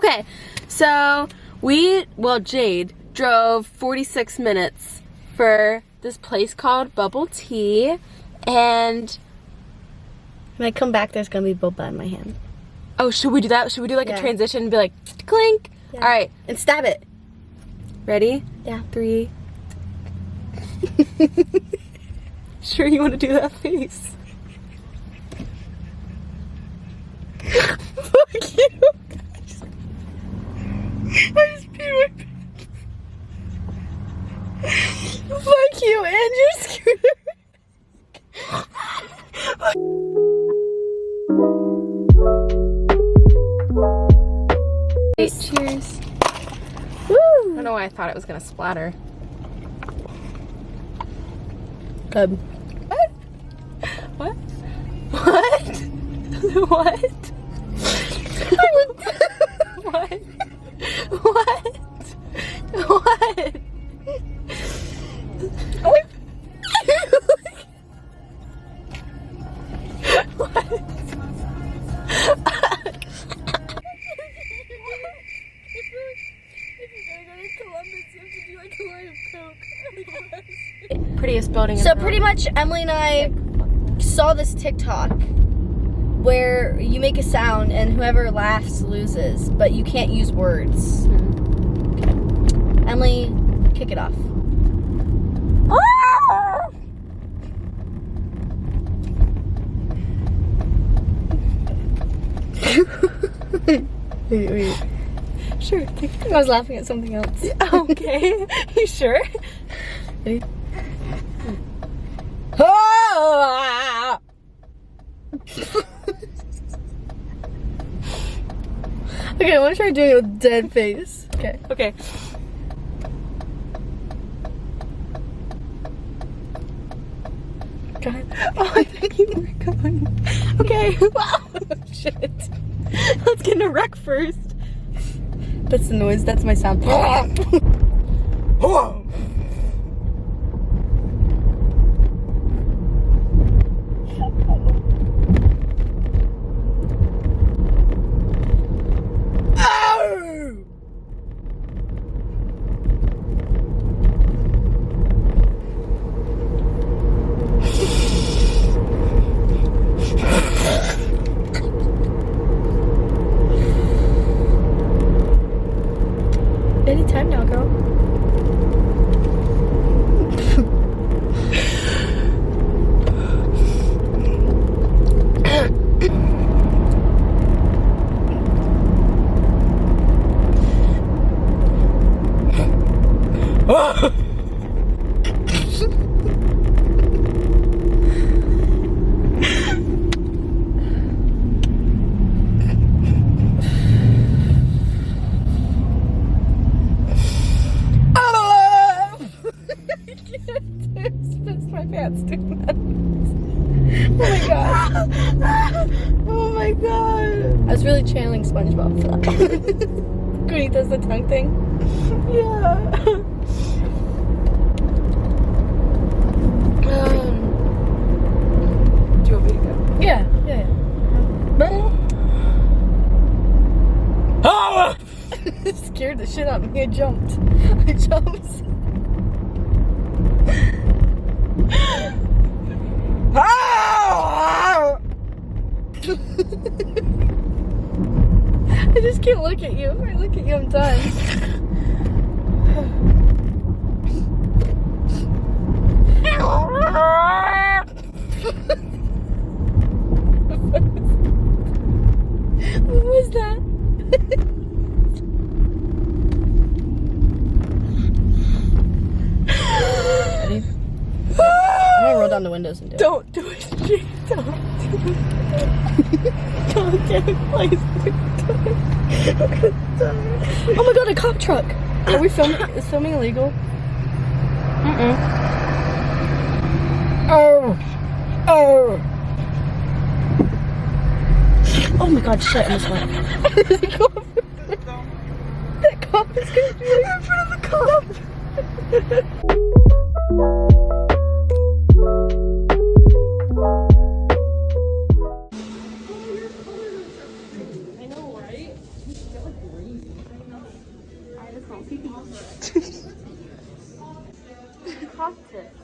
Okay, so Jade drove 46 minutes for this place called Bubble Tea, and when I come back, there's gonna be boba in my hand. Oh, should we do that? Should we do like a transition and be like, clink? Yeah. All right. And stab it. Ready? Yeah. 3. Sure you want to do that face? Fuck you. I just peed my pants. Fuck you and your scooter. Cheers. Woo! I don't know why I thought it was gonna splatter. Good. What? What? What? What? What? What? What? What? Prettiest building in So the pretty world. much Emily and I saw this TikTok where you make a sound and whoever laughs loses, but you can't use words. Okay. Emily, kick it off. Wait. Sure. I was laughing at something else. Okay. You sure? Ready? Okay, I want to try doing it with dead face. Okay. Okay. God. Oh, I think you were going. Okay. Wow. Shit. Let's get in a wreck first. That's the noise. That's my sound. Anytime now, girl. My pants doing that. Oh my god. Oh my god. I was really channeling SpongeBob for that. When he does the tongue thing. Yeah. Do you want me to go? Yeah. Ah! It scared the shit out of me. I jumped. I just can't look at you. If I look at you, I'm done. What was that? Ready? I'm gonna roll down the windows and do it. Don't do it, Jake. Don't do it. Don't do it, please. Oh my god, a cop truck! Are we filming? Is filming illegal? Oh my god, shit, I almost went. That cop is gonna be in front of the cop! I know, right? You got like green. Cactus.